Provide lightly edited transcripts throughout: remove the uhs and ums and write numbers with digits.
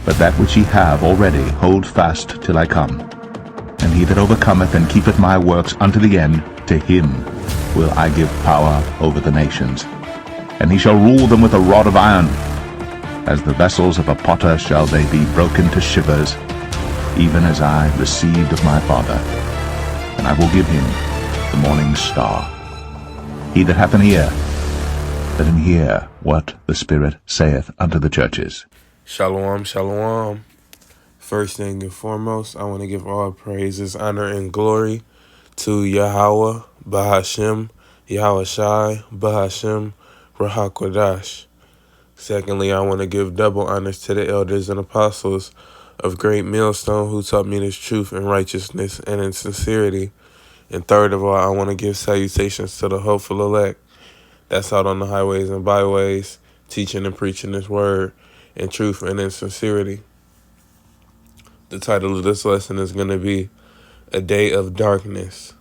But that which ye have already hold fast till I come. And he that overcometh and keepeth my works unto the end, to him will I give power over the nations. And he shall rule them with a rod of iron. As the vessels of a potter shall they be broken to shivers, even as I received of my Father. And I will give him the morning star. He that hath an ear, let him hear what the Spirit saith unto the churches. Shalom, shalom. First thing and foremost, I want to give all praises, honor, and glory to Yahweh, Bahashem, Yahweh Shai, Bahashem, Rahakodash. Secondly, I want to give double honors to the elders and apostles of Great Millstone who taught me this truth in righteousness and in sincerity. And third of all, I want to give salutations to the hopeful elect that's out on the highways and byways, teaching and preaching this word in truth and in sincerity. The title of this lesson is going to be A Day of Darkness.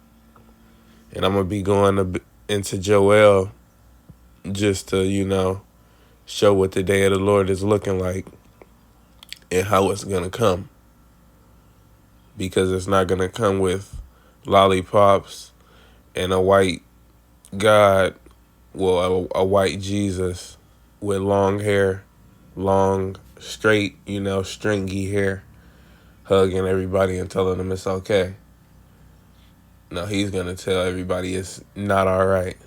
And I'm going to be going into Joel just to, show what the day of the Lord is looking like and how it's going to come. Because it's not going to come with lollipops and a white God, well, a white Jesus with long hair, long, straight, stringy hair, hugging everybody and telling them it's okay. No, he's going to tell everybody it's not all right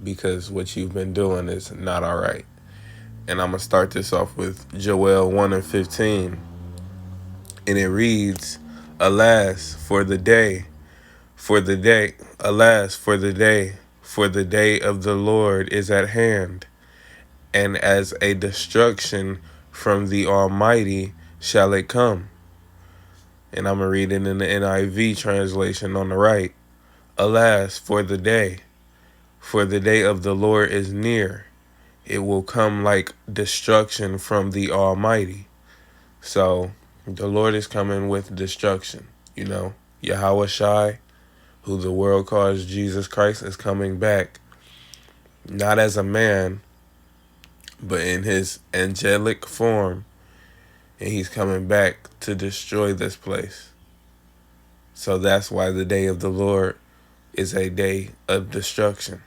because what you've been doing is not all right. And I'm going to start this off with Joel 1:15. And it reads, Alas, for the day, alas, for the day of the Lord is at hand, and as a destruction from the Almighty shall it come. And I'm going to read it in the NIV translation on the right. Alas, for the day of the Lord is near. It will come like destruction from the Almighty. So the Lord is coming with destruction. Yahweh Shai, who the world calls Jesus Christ, is coming back, not as a man, but in his angelic form. And he's coming back to destroy this place. So that's why the day of the Lord is a day of destruction.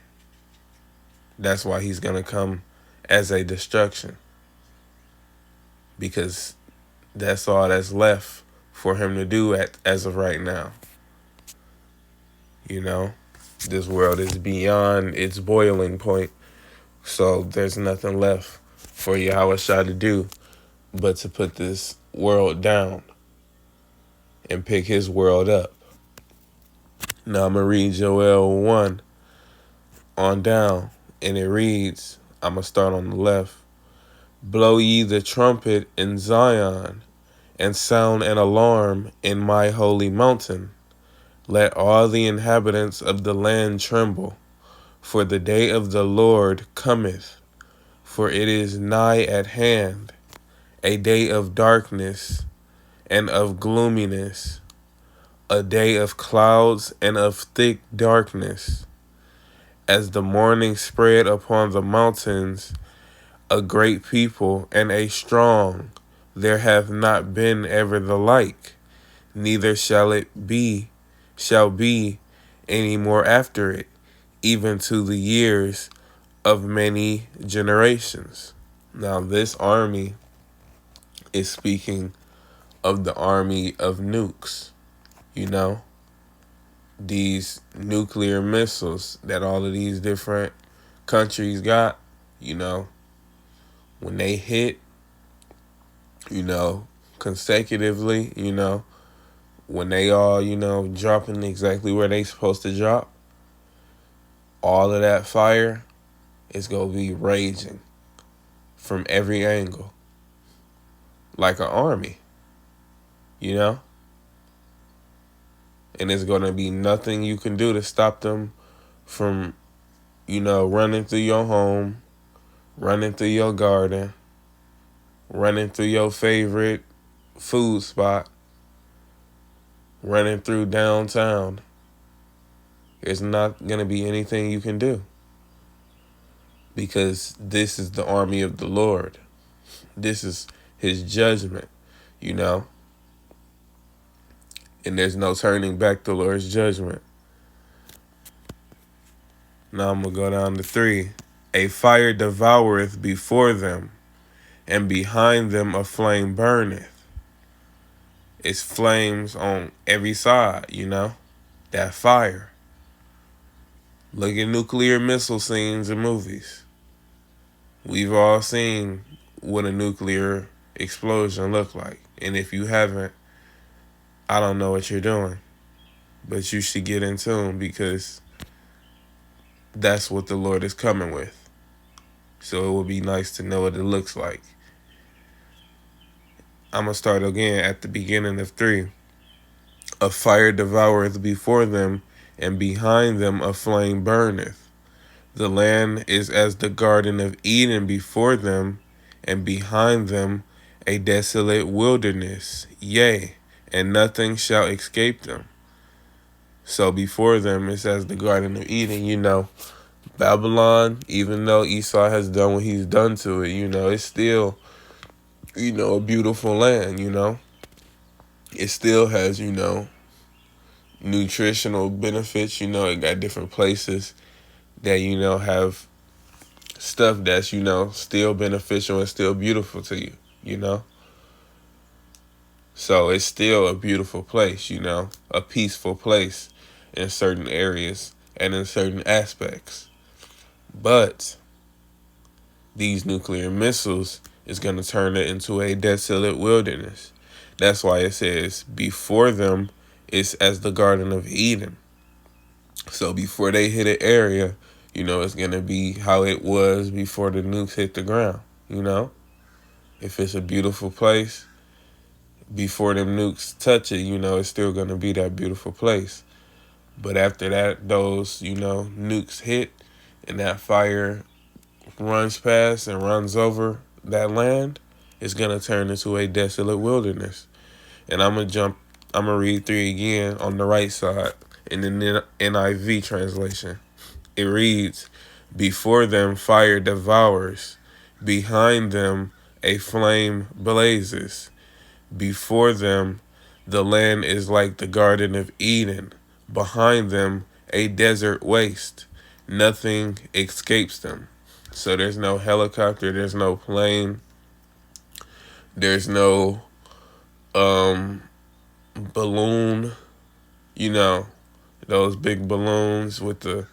That's why he's going to come as a destruction. Because that's all that's left for him to do as of right now. This world is beyond its boiling point. So there's nothing left for Yahweh Shai to do but to put this world down and pick his world up. Now I'm going to read Joel 1 on down, and it reads, I'm going to start on the left. Blow ye the trumpet in Zion, and sound an alarm in my holy mountain. Let all the inhabitants of the land tremble, for the day of the Lord cometh, for it is nigh at hand, a day of darkness and of gloominess, a day of clouds and of thick darkness. As the morning spread upon the mountains, a great people and a strong, there hath not been ever the like, neither shall be any more after it, even to the years of many generations. Now this army is speaking of the army of nukes, these nuclear missiles that all of these different countries got, when they hit, consecutively, when they all, dropping exactly where they supposed to drop, all of that fire is going to be raging from every angle, like an army, And it's going to be nothing you can do to stop them from, running through your home, running through your garden, running through your favorite food spot, running through downtown. There's not going to be anything you can do. Because this is the army of the Lord. This is his judgment. you know, and there's no turning back the Lord's judgment. Now I'm going to go down to 3. A fire devoureth before them, and behind them a flame burneth. It's flames on every side, you know, that fire. Look at nuclear missile scenes in movies. We've all seen what a nuclear explosion look like. And if you haven't, I don't know what you're doing. But you should get in tune, because that's what the Lord is coming with. So it would be nice to know what it looks like. I'm going to start again at the beginning of 3. A fire devoureth before them, and behind them a flame burneth. The land is as the Garden of Eden before them, and behind them a desolate wilderness. Yea, and nothing shall escape them. So before them it's as the Garden of Eden, you know. Babylon, even though Esau has done what he's done to it, you know, it's still, you know, a beautiful land, you know. It still has, you know, nutritional benefits, you know. It got different places that, you know, have stuff that's, you know, still beneficial and still beautiful to you, you know. So it's still a beautiful place, you know, a peaceful place in certain areas and in certain aspects. But these nuclear missiles is going to turn it into a desolate wilderness. That's why it says before them it's as the Garden of Eden. So before they hit an area, you know, it's going to be how it was before the nukes hit the ground, you know. If it's a beautiful place, before them nukes touch it, you know, it's still going to be that beautiful place. But after that, those, you know, nukes hit and that fire runs past and runs over that land, it's going to turn into a desolate wilderness. And I'm going to read 3 again on the right side in the NIV translation. It reads, before them fire devours, behind them a flame blazes. Before them the land is like the Garden of Eden, behind them a desert waste. Nothing escapes them. So there's no helicopter, there's no plane, there's no balloon, you know, those big balloons with the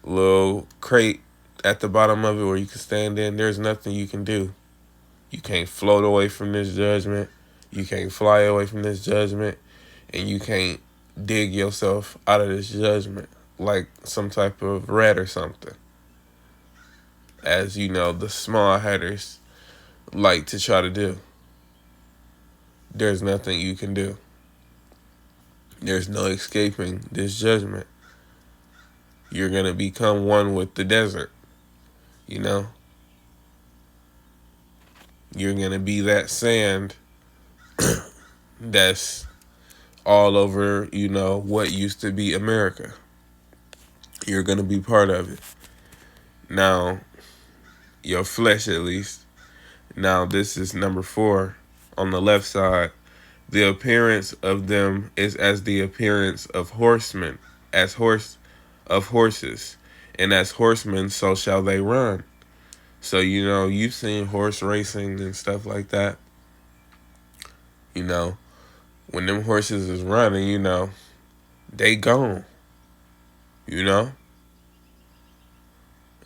little crate at the bottom of it where you can stand in. There's nothing you can do. You can't float away from this judgment. You can't fly away from this judgment. And you can't dig yourself out of this judgment like some type of rat or something. As you know, the small hatters like to try to do. There's nothing you can do. There's no escaping this judgment. You're going to become one with the desert, you know. You're going to be that sand that's all over, you know, what used to be America. You're going to be part of it. Now, your flesh at least. Now, this is number 4 on the left side. The appearance of them is as the appearance of horsemen, of horses, and as horsemen so shall they run. So, you know, you've seen horse racing and stuff like that. You know, when them horses is running, you know, they gone. You know?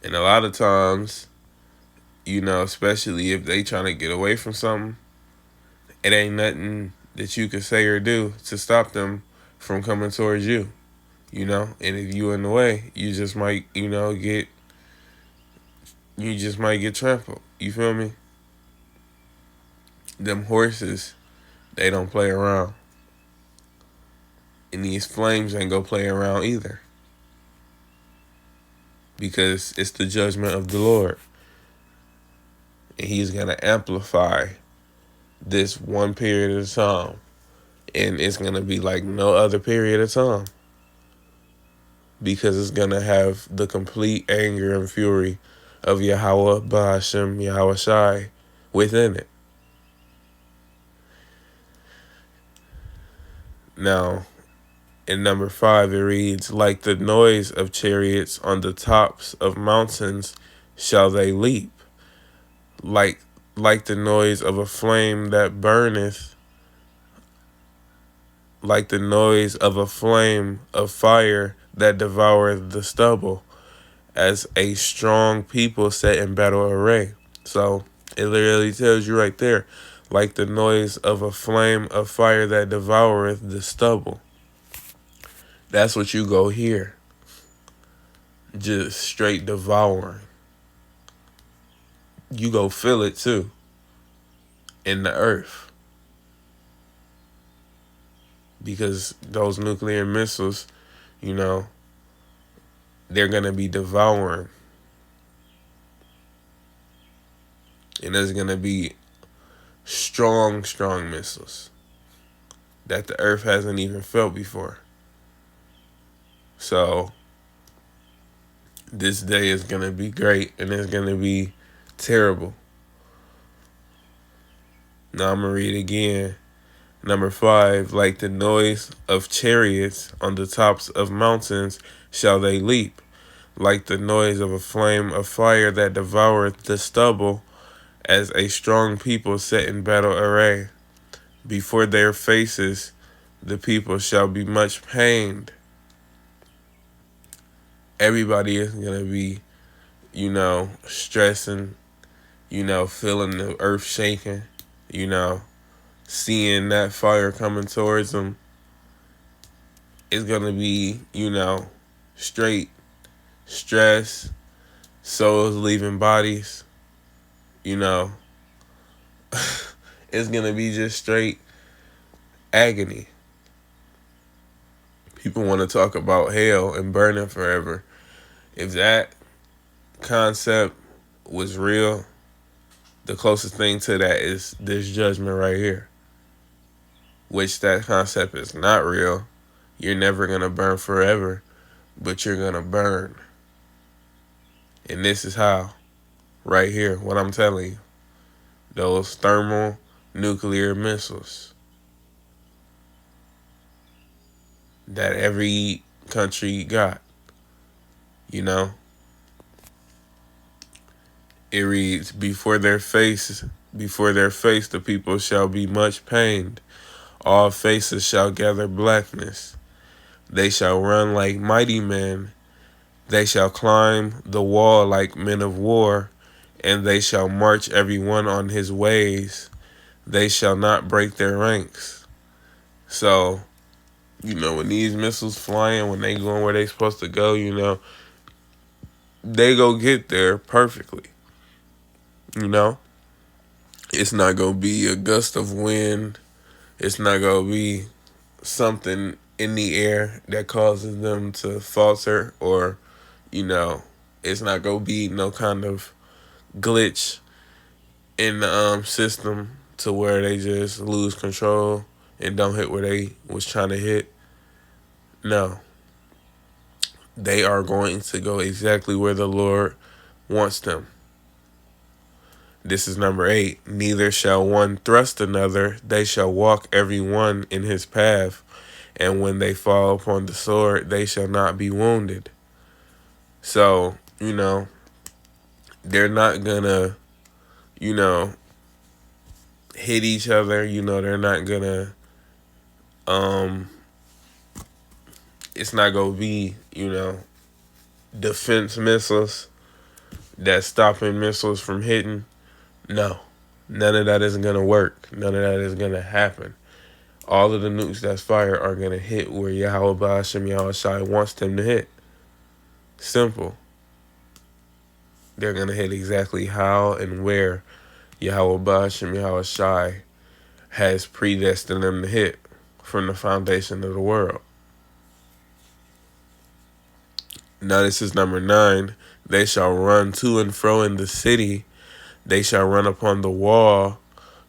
And a lot of times, you know, especially if they trying to get away from something, it ain't nothing that you can say or do to stop them from coming towards you. You know? And if you in the way, you just might, you know, get trampled. You feel me? Them horses, they don't play around. And these flames ain't gonna play around either. Because it's the judgment of the Lord. And he's gonna amplify this one period of time. And it's gonna be like no other period of time. Because it's gonna have the complete anger and fury of Yahweh, Bahashem, Yahweh Shai within it. Now, in number 5, it reads, like the noise of chariots on the tops of mountains shall they leap, like the noise of a flame that burneth, like the noise of a flame of fire that devoureth the stubble, as a strong people set in battle array. So it literally tells you right there, like the noise of a flame of fire that devoureth the stubble. That's what you go hear. Just straight devouring. You go feel it too. In the earth. Because those nuclear missiles, you know, they're going to be devouring. And there's going to be strong missiles that the earth hasn't even felt before. So this day is going to be great and it's going to be terrible. Now I'm going to read again. Number 5, like the noise of chariots on the tops of mountains shall they leap, like the noise of a flame of fire that devoureth the stubble, as a strong people set in battle array. Before their faces the people shall be much pained. Everybody is going to be, stressing, feeling the earth shaking, seeing that fire coming towards them. It's going to be, straight stress, souls leaving bodies, it's going to be just straight agony. People want to talk about hell and burning forever. If that concept was real, the closest thing to that is this judgment right here. Which that concept is not real. You're never going to burn forever, but you're going to burn. And this is how. Right here, what I'm telling you. Those thermal nuclear missiles that every country got. It reads, before their face the people shall be much pained. All faces shall gather blackness. They shall run like mighty men. They shall climb the wall like men of war, and they shall march every one on his ways. They shall not break their ranks. So, when these missiles flying, when they going where they supposed to go, they go get there perfectly. It's not going to be a gust of wind. It's not going to be something in the air that causes them to falter, or, it's not going to be no kind of glitch in the system to where they just lose control and don't hit where they was trying to hit. No. They are going to go exactly where the Lord wants them. This is number 8. Neither shall one thrust another. They shall walk every one in his path. And when they fall upon the sword, they shall not be wounded. So, they're not gonna, hit each other. They're not gonna, it's not gonna be, defense missiles that's stopping missiles from hitting. No, none of that is going to work. None of that is going to happen. All of the nukes that's fired are going to hit where Yahweh Ba'ashem Yahweh Shai wants them to hit. Simple. They're going to hit exactly how and where Yahweh Ba'ashem Yahweh Shai has predestined them to hit from the foundation of the world. Now this is number 9. They shall run to and fro in the city. They shall run upon the wall.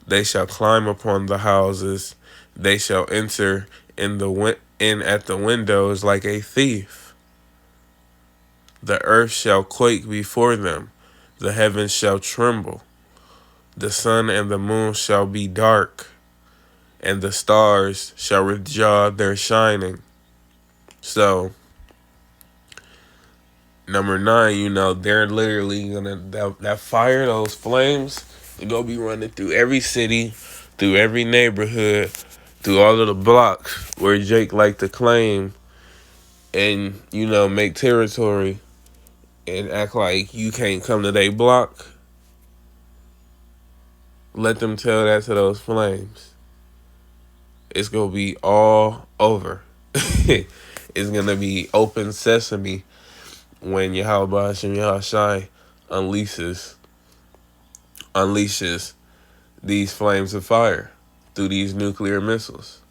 They shall climb upon the houses. They shall enter in at the windows like a thief. The earth shall quake before them. The heavens shall tremble. The sun and the moon shall be dark. and the stars shall withdraw their shining. So, number 9, they're literally gonna, that fire, those flames, they're gonna be running through every city, through every neighborhood, through all of the blocks where Jake like to claim and, make territory and act like you can't come to their block. Let them tell that to those flames. It's gonna be all over. It's gonna be open sesame when Yahweh Hashem Yahushai unleashes these flames of fire through these nuclear missiles.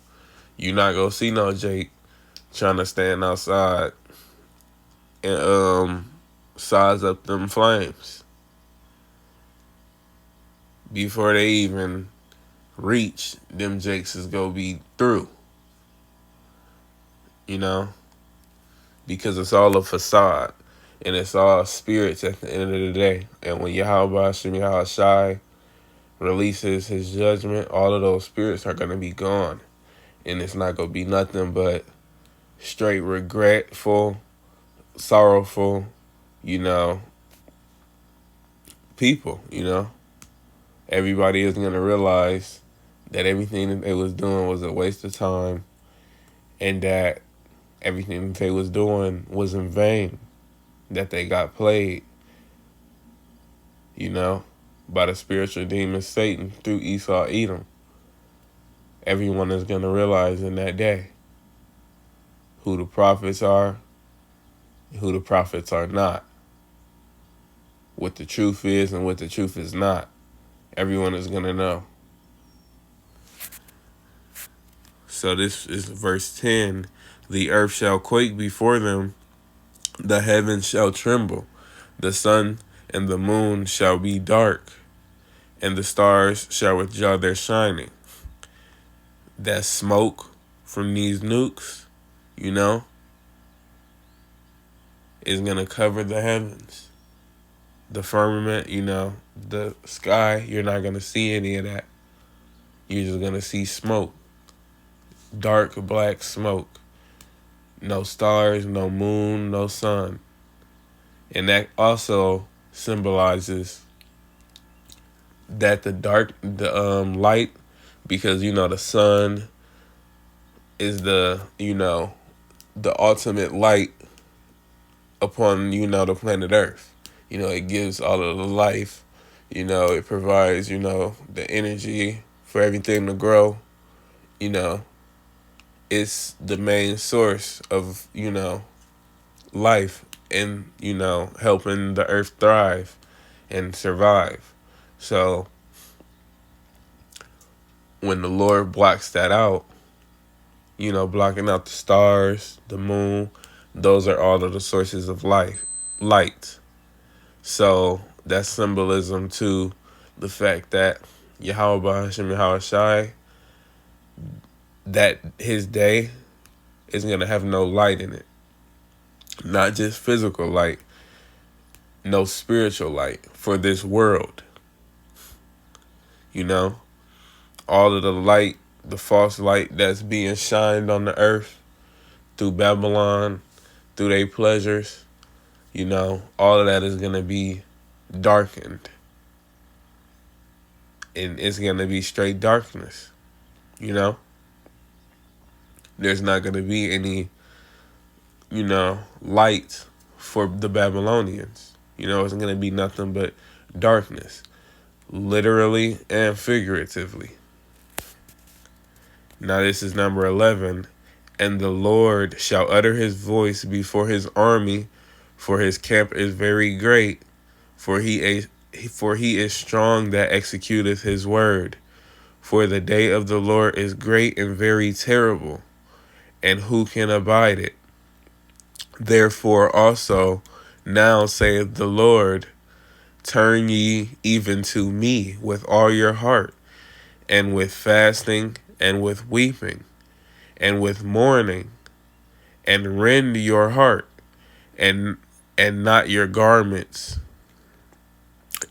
You're not gonna see no Jake trying to stand outside and size up them flames before they even reach. Them Jakes is gonna be through, because it's all a facade and it's all spirits at the end of the day. And when Yahweh Hashem Yahushai releases his judgment, all of those spirits are gonna be gone, and it's not gonna be nothing but straight regretful, sorrowful, people. Everybody is gonna realize that everything that they was doing was a waste of time, and that everything that they was doing was in vain, that they got played, by the spiritual demon Satan through Esau Edom. Everyone is gonna realize in that day who the prophets are, who the prophets are not, what the truth is and what the truth is not. Everyone is gonna know. So this is verse 10. The earth shall quake before them, the heavens shall tremble, the sun and the moon shall be dark, and the stars shall withdraw their shining. That smoke from these nukes, is going to cover the heavens. The firmament, the sky, you're not going to see any of that. You're just going to see smoke. Dark black smoke. No stars, no moon, no sun. And that also symbolizes that the light, because the sun is the ultimate light upon the planet Earth. It gives all of the life. It provides the energy for everything to grow. It's the main source of life and helping the earth thrive and survive. So when the Lord blocks that out, blocking out the stars, the moon, those are all of the sources of light. So that's symbolism to the fact that Yahweh Hashem Yahushai, that his day is going to have no light in it. Not just physical light, no spiritual light for this world. All of the light, the false light that's being shined on the earth through Babylon, through their pleasures, all of that is going to be darkened. And it's going to be straight darkness, There's not going to be any, light for the Babylonians. It's going to be nothing but darkness, literally and figuratively. Now this is number 11. And the Lord shall utter his voice before his army, for his camp is very great, for he is strong that executeth his word. For the day of the Lord is great and very terrible, and who can abide it? Therefore also now saith the Lord, turn ye even to me with all your heart, and with fasting, and with weeping, and with mourning, and rend your heart, and not your garments,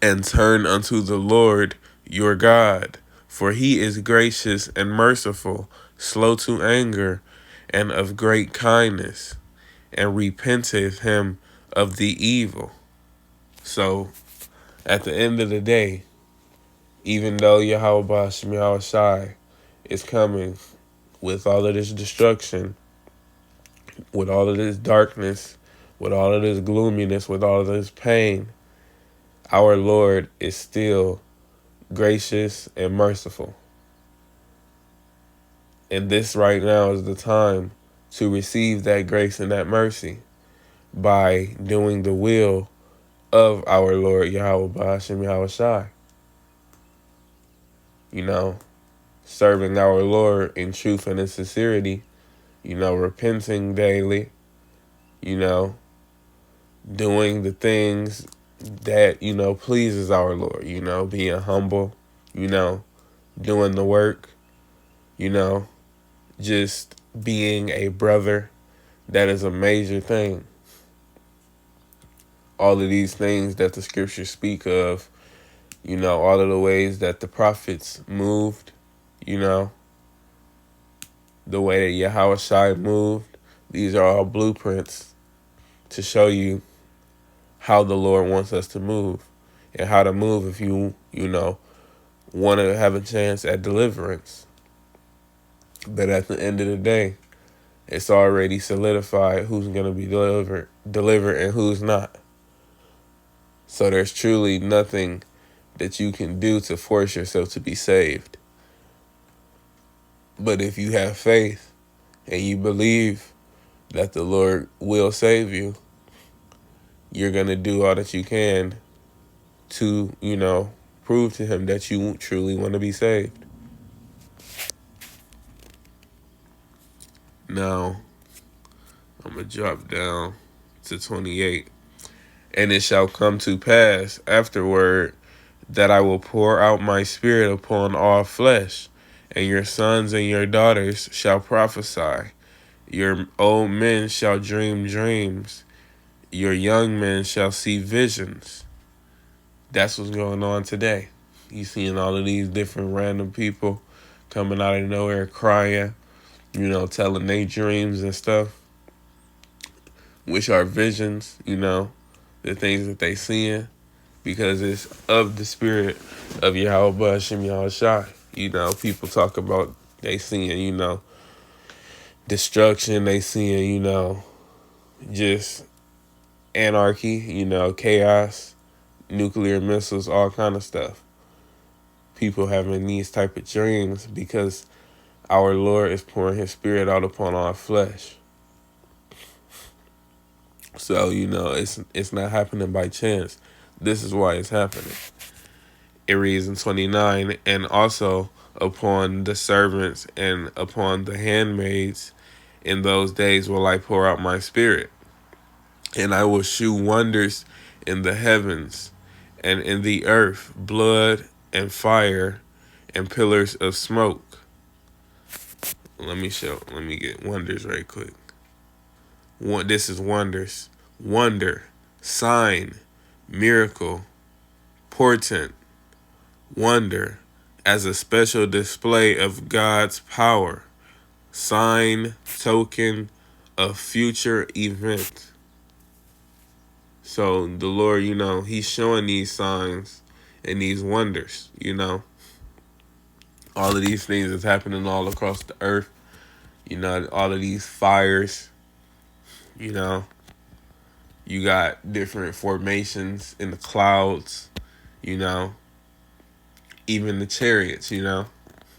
and turn unto the Lord your God, For he is gracious and merciful, slow to anger, and of great kindness, and repenteth him of the evil. So, at the end of the day, even though Yahweh Ba'ashem Yahweh Shai is coming with all of this destruction, with all of this darkness, with all of this gloominess, with all of this pain, our Lord is still gracious and merciful. And this right now is the time to receive that grace and that mercy by doing the will of our Lord Yahweh Ba'ashem Yahweh Shai. You know, serving our Lord in truth and in sincerity, you know, repenting daily, you know, doing the things that, you know, pleases our Lord, you know, being humble, you know, doing the work, you know, just being a brother. That is a major thing. All of these things that the scriptures speak of, you know, all of the ways that the prophets moved, you know, the way that Yahweh Shai moved, these are all blueprints to show you how the Lord wants us to move and how to move if you know, want to have a chance at deliverance. But at the end of the day, it's already solidified who's going to be delivered and who's not. So there's truly nothing that you can do to force yourself to be saved. But if you have faith and you believe that the Lord will save you, you're going to do all that you can to, you know, prove to him that you truly want to be saved. Now, I'm going to drop down to 28. And it shall come to pass afterward that I will pour out my spirit upon all flesh, and your sons and your daughters shall prophesy. Your old men shall dream dreams. Your young men shall see visions. That's what's going on today. You seeing all of these different random people coming out of nowhere crying, you know, telling their dreams and stuff, which are visions, you know, the things that they seeing, because it's of the spirit of Yahweh Ba'ashem Yahweh Shai. You know, people talk about they seeing, you know, destruction, they seeing, you know, just anarchy, you know, chaos, nuclear missiles, all kind of stuff. People having these type of dreams because our Lord is pouring his spirit out upon our flesh. So, you know, it's not happening by chance. This is why it's happening. It reads in 29, and also upon the servants and upon the handmaids in those days will I pour out my spirit. And I will shew wonders in the heavens and in the earth, blood and fire and pillars of smoke. Let me get wonders right quick. This is wonders. Wonder, sign, miracle, portent, wonder as a special display of God's power, sign, token of future event. So the Lord, you know, he's showing these signs and these wonders, you know. All of these things is happening all across the earth. You know, all of these fires, you know. You got different formations in the clouds, you know. Even the chariots, you know.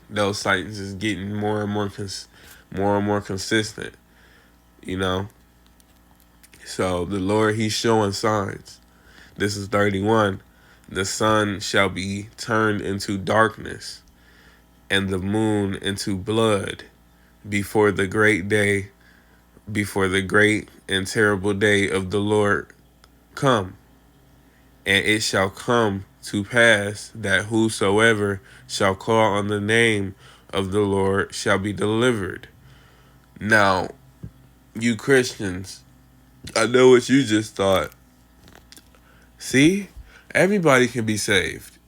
Those sightings is getting more and more consistent, you know. So the Lord, he's showing signs. This is 31. The sun shall be turned into darkness, and the moon into blood, before the great and terrible day of the Lord come. And it shall come to pass that whosoever shall call on the name of the Lord shall be delivered. Now, you Christians, I know what you just thought. See, everybody can be saved.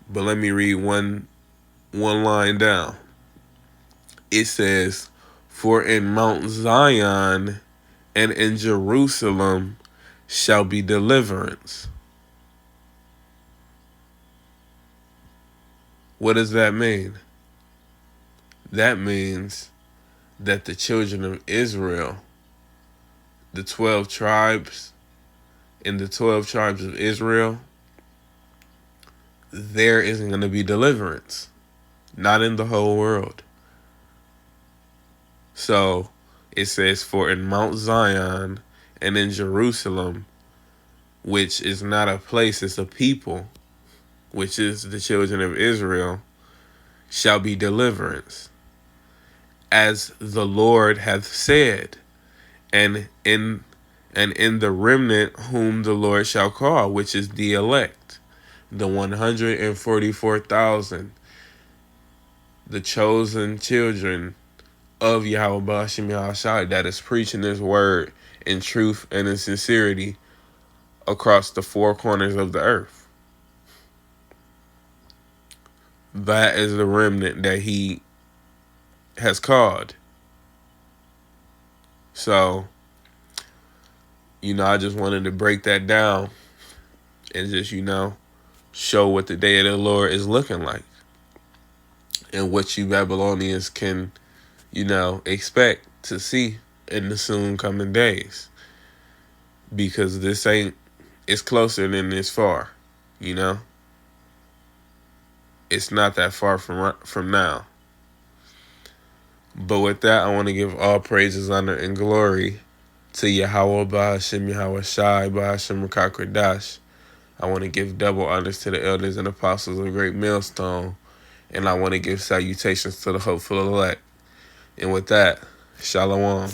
But let me read one one line down. It says, "For in Mount Zion and in Jerusalem shall be deliverance." What does that mean? That means that the children of Israel, the 12 tribes, in the 12 tribes of Israel, there isn't going to be deliverance. Not in the whole world. So it says, "For in Mount Zion and in Jerusalem," which is not a place, it's a people, which is the children of Israel, "shall be deliverance, as the Lord hath said, and in the remnant whom the Lord shall call," which is the elect, the 144,000, the chosen children of Yahweh Ba'ashem Yahushai, that is preaching His word in truth and in sincerity across the four corners of the earth. That is the remnant that He has called. So, I just wanted to break that down and just, show what the day of the Lord is looking like and what you Babylonians can, expect to see in the soon coming days. Because it's closer than it's far, It's not that far from now. But with that, I want to give all praises, honor, and glory to Yahweh Ba'ashem Yahushai Ba'ashem Rakakradash. I want to give double honors to the elders and apostles of Great Millstone. And I want to give salutations to the hopeful elect. And with that, Shalom.